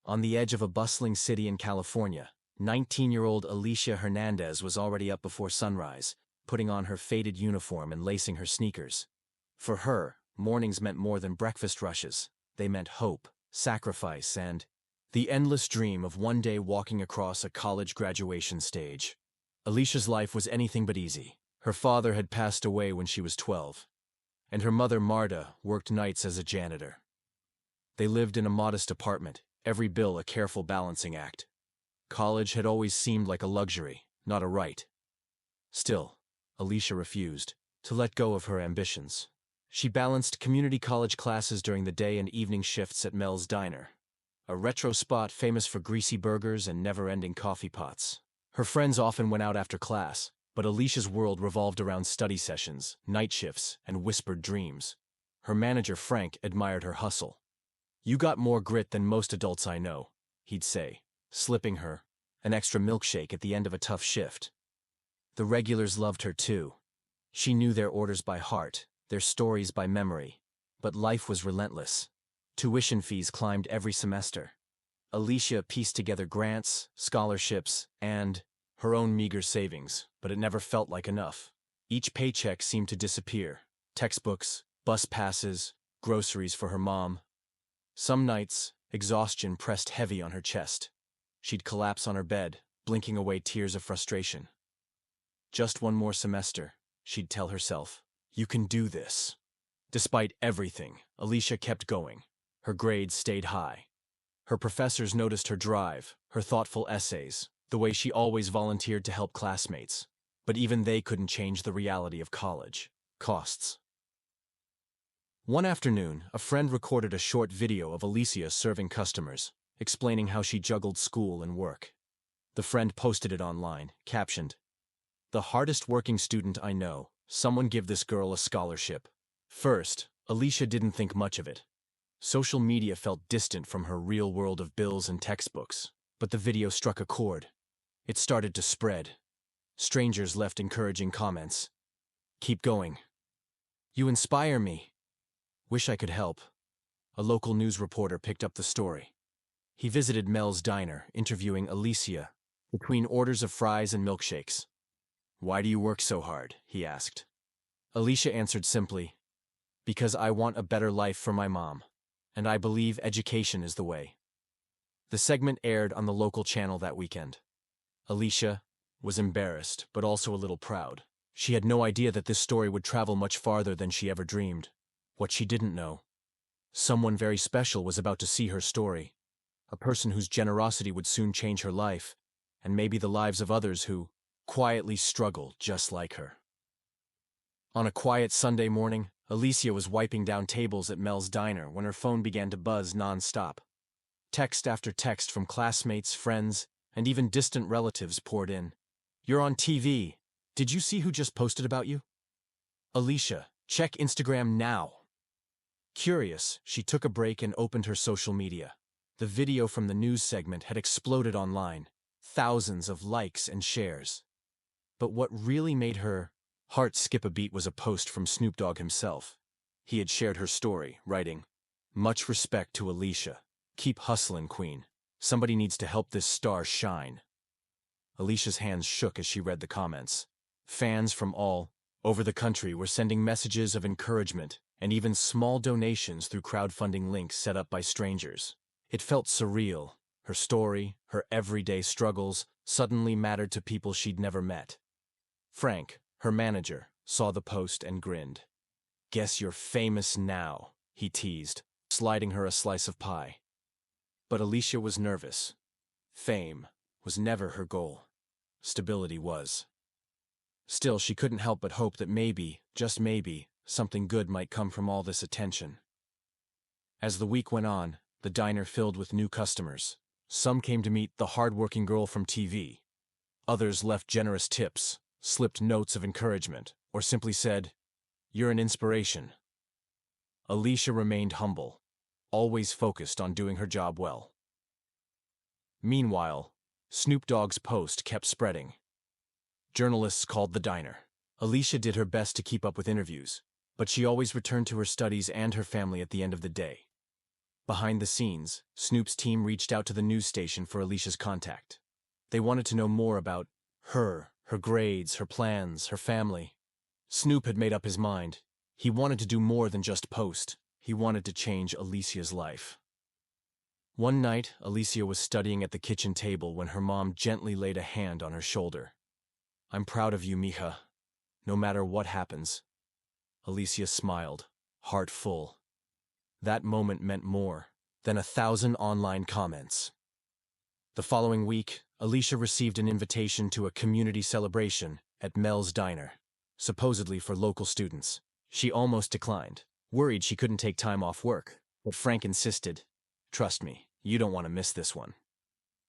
On the edge of a bustling city in California, 19-year-old Alicia Hernandez was already up before sunrise, putting on her faded uniform and lacing her sneakers. For her, mornings meant more than breakfast rushes. They meant hope, sacrifice, and the endless dream of one day walking across a college graduation stage. Alicia's life was anything but easy. Her father had passed away when she was 12, and her mother, Marta, worked nights as a janitor. They lived in a modest apartment, every bill a careful balancing act. College had always seemed like a luxury, not a right. Still, Alicia refused to let go of her ambitions. She balanced community college classes during the day and evening shifts at Mel's Diner, a retro spot famous for greasy burgers and never-ending coffee pots. Her friends often went out after class, but Alicia's world revolved around study sessions, night shifts, and whispered dreams. Her manager, Frank, admired her hustle. "You got more grit than most adults I know," he'd say, slipping her an extra milkshake at the end of a tough shift. The regulars loved her too. She knew their orders by heart, their stories by memory. But life was relentless. Tuition fees climbed every semester. Alicia pieced together grants, scholarships, and her own meager savings, but it never felt like enough. Each paycheck seemed to disappear. Textbooks, bus passes, groceries for her mom. Some nights, exhaustion pressed heavy on her chest. She'd collapse on her bed, blinking away tears of frustration. Just one more semester, she'd tell herself. You can do this. Despite everything, Alicia kept going. Her grades stayed high. Her professors noticed her drive, her thoughtful essays, the way she always volunteered to help classmates. But even they couldn't change the reality of college. Costs. One afternoon, a friend recorded a short video of Alicia serving customers, explaining how she juggled school and work. The friend posted it online, captioned, "The hardest working student I know. Someone give this girl a scholarship." First, Alicia didn't think much of it. Social media felt distant from her real world of bills and textbooks. But the video struck a chord. It started to spread. Strangers left encouraging comments. "Keep going. You inspire me. Wish I could help." A local news reporter picked up the story. He visited Mel's Diner, interviewing Alicia between orders of fries and milkshakes. "Why do you work so hard?" he asked. Alicia answered simply, "Because I want a better life for my mom, and I believe education is the way." The segment aired on the local channel that weekend. Alicia was embarrassed, but also a little proud. She had no idea that this story would travel much farther than she ever dreamed. What she didn't know, someone very special was about to see her story. A person whose generosity would soon change her life, and maybe the lives of others who quietly struggle just like her. On a quiet Sunday morning, Alicia was wiping down tables at Mel's Diner when her phone began to buzz non-stop. Text after text from classmates, friends, and even distant relatives poured in. "You're on TV. Did you see who just posted about you?" "Alicia, check Instagram now." Curious, she took a break and opened her social media. The video from the news segment had exploded online, thousands of likes and shares. But what really made her heart skip a beat was a post from Snoop Dogg himself. He had shared her story, writing, "Much respect to Alicia. Keep hustling, queen. Somebody needs to help this star shine." Alicia's hands shook as she read the comments. Fans from all over the country were sending messages of encouragement and even small donations through crowdfunding links set up by strangers. It felt surreal. Her story, her everyday struggles, suddenly mattered to people she'd never met. Frank, her manager, saw the post and grinned. "Guess you're famous now," he teased, sliding her a slice of pie. But Alicia was nervous. Fame was never her goal. Stability was. Still, she couldn't help but hope that maybe, just maybe, something good might come from all this attention. As the week went on, the diner filled with new customers. Some came to meet the hardworking girl from TV. Others left generous tips, slipped notes of encouragement, or simply said, "You're an inspiration." Alicia remained humble, always focused on doing her job well. Meanwhile, Snoop Dogg's post kept spreading. Journalists called the diner. Alicia did her best to keep up with interviews, but she always returned to her studies and her family at the end of the day. Behind the scenes, Snoop's team reached out to the news station for Alicia's contact. They wanted to know more about her grades, her plans, her family. Snoop had made up his mind. He wanted to do more than just post. He wanted to change Alicia's life. One night, Alicia was studying at the kitchen table when her mom gently laid a hand on her shoulder. "I'm proud of you, mija. No matter what happens." Alicia smiled, heart full. That moment meant more than 1,000 online comments. The following week, Alicia received an invitation to a community celebration at Mel's Diner, supposedly for local students. She almost declined, worried she couldn't take time off work, but Frank insisted, "Trust me, you don't want to miss this one."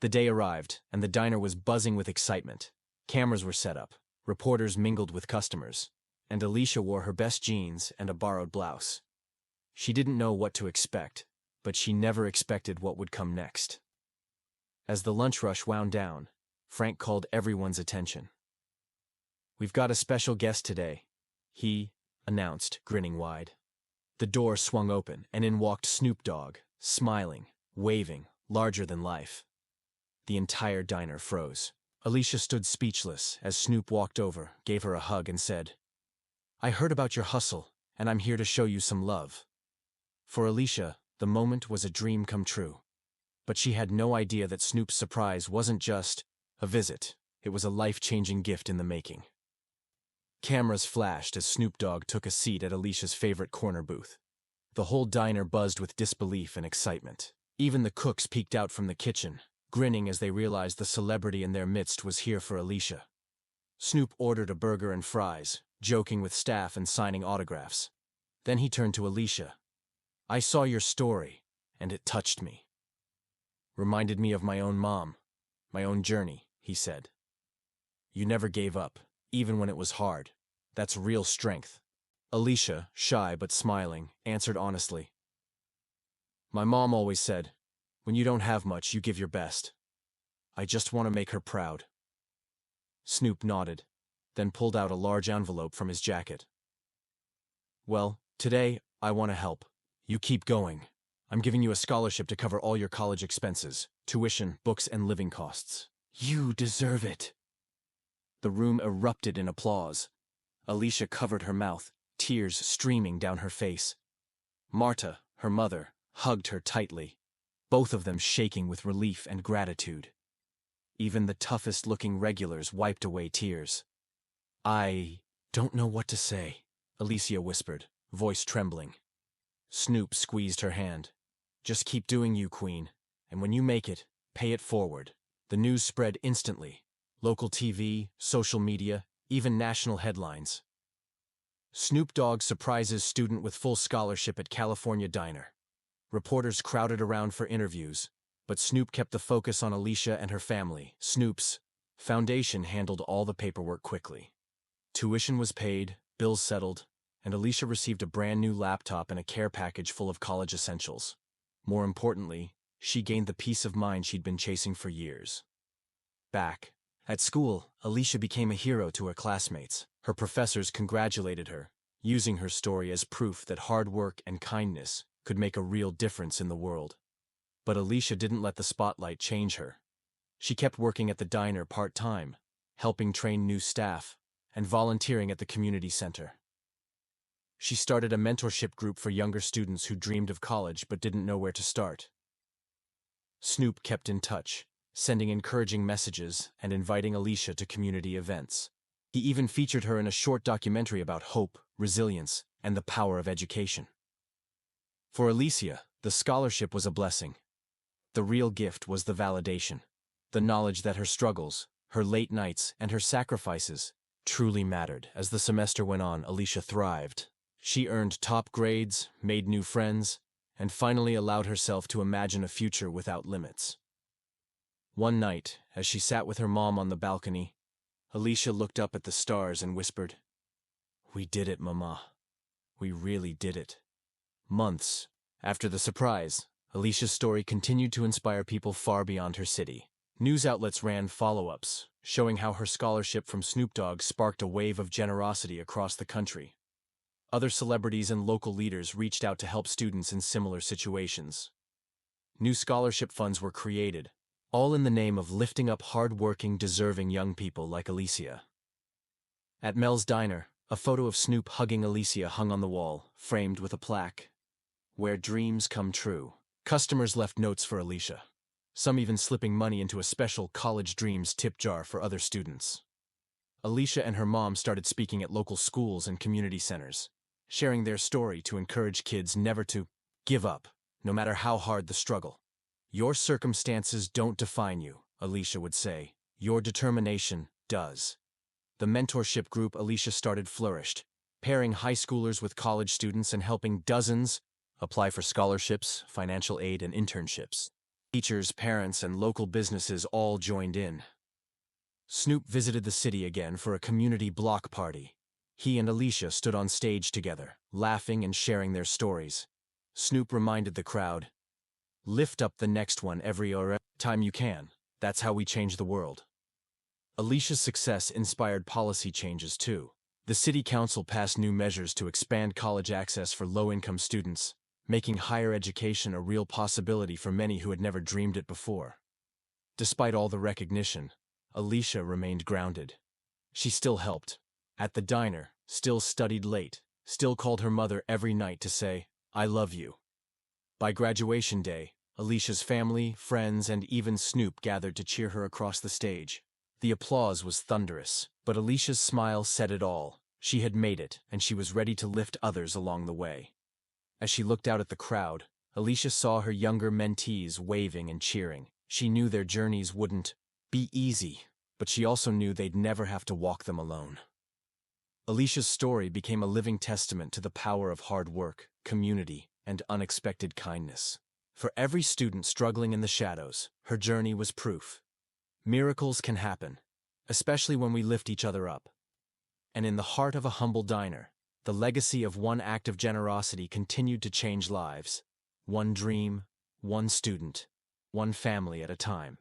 The day arrived, and the diner was buzzing with excitement. Cameras were set up, reporters mingled with customers, and Alicia wore her best jeans and a borrowed blouse. She didn't know what to expect, but she never expected what would come next. As the lunch rush wound down, Frank called everyone's attention. "We've got a special guest today," he announced, grinning wide. The door swung open, and in walked Snoop Dogg, smiling, waving, larger than life. The entire diner froze. Alicia stood speechless as Snoop walked over, gave her a hug, and said, "I heard about your hustle, and I'm here to show you some love." For Alicia, the moment was a dream come true. But she had no idea that Snoop's surprise wasn't just a visit. It was a life-changing gift in the making. Cameras flashed as Snoop Dogg took a seat at Alicia's favorite corner booth. The whole diner buzzed with disbelief and excitement. Even the cooks peeked out from the kitchen, grinning as they realized the celebrity in their midst was here for Alicia. Snoop ordered a burger and fries, joking with staff and signing autographs. Then he turned to Alicia. "I saw your story, and it touched me. Reminded me of my own mom, my own journey," he said. "You never gave up, even when it was hard. That's real strength." Alicia, shy but smiling, answered honestly, "My mom always said, when you don't have much, you give your best. I just want to make her proud." Snoop nodded, then pulled out a large envelope from his jacket. "Well, today, I want to help. You keep going. I'm giving you a scholarship to cover all your college expenses, tuition, books, and living costs." "You deserve it." The room erupted in applause. Alicia covered her mouth, tears streaming down her face. Marta, her mother, hugged her tightly, both of them shaking with relief and gratitude. Even the toughest-looking regulars wiped away tears. "I don't know what to say," Alicia whispered, voice trembling. Snoop squeezed her hand. "Just keep doing you, Queen, and when you make it, pay it forward." The news spread instantly. Local TV, social media, even national headlines. Snoop Dogg surprises student with full scholarship at California diner. Reporters crowded around for interviews, but Snoop kept the focus on Alicia and her family. Snoop's foundation handled all the paperwork quickly. Tuition was paid, bills settled, and Alicia received a brand new laptop and a care package full of college essentials. More importantly, she gained the peace of mind she'd been chasing for years. Back at school, Alicia became a hero to her classmates. Her professors congratulated her, using her story as proof that hard work and kindness could make a real difference in the world. But Alicia didn't let the spotlight change her. She kept working at the diner part-time, helping train new staff, and volunteering at the community center. She started a mentorship group for younger students who dreamed of college but didn't know where to start. Snoop kept in touch, sending encouraging messages and inviting Alicia to community events. He even featured her in a short documentary about hope, resilience, and the power of education. For Alicia, the scholarship was a blessing. The real gift was the validation, the knowledge that her struggles, her late nights, and her sacrifices truly mattered. As the semester went on, Alicia thrived. She earned top grades, made new friends, and finally allowed herself to imagine a future without limits. One night, as she sat with her mom on the balcony, Alicia looked up at the stars and whispered, "We did it, Mama. We really did it." Months after the surprise, Alicia's story continued to inspire people far beyond her city. News outlets ran follow-ups, showing how her scholarship from Snoop Dogg sparked a wave of generosity across the country. Other celebrities and local leaders reached out to help students in similar situations. New scholarship funds were created, all in the name of lifting up hardworking, deserving young people like Alicia. At Mel's diner, a photo of Snoop hugging Alicia hung on the wall, framed with a plaque. Where dreams come true. Customers left notes for Alicia, some even slipping money into a special College Dreams tip jar for other students. Alicia and her mom started speaking at local schools and community centers, sharing their story to encourage kids never to give up, no matter how hard the struggle. Your circumstances don't define you, Alicia would say. Your determination does. The mentorship group Alicia started flourished, pairing high schoolers with college students and helping dozens apply for scholarships, financial aid, and internships. Teachers, parents, and local businesses all joined in. Snoop visited the city again for a community block party. He and Alicia stood on stage together, laughing and sharing their stories. Snoop reminded the crowd, "Lift up the next one every time you can. That's how we change the world." Alicia's success inspired policy changes too. The city council passed new measures to expand college access for low-income students, making higher education a real possibility for many who had never dreamed it before. Despite all the recognition, Alicia remained grounded. She still helped. At the diner, still studied late, still called her mother every night to say, "I love you." By graduation day, Alicia's family, friends, and even Snoop gathered to cheer her across the stage. The applause was thunderous, but Alicia's smile said it all. She had made it, and she was ready to lift others along the way. As she looked out at the crowd, Alicia saw her younger mentees waving and cheering. She knew their journeys wouldn't be easy, but she also knew they'd never have to walk them alone. Alicia's story became a living testament to the power of hard work, community, and unexpected kindness. For every student struggling in the shadows, her journey was proof. Miracles can happen, especially when we lift each other up. And in the heart of a humble diner, the legacy of one act of generosity continued to change lives. One dream, one student, one family at a time.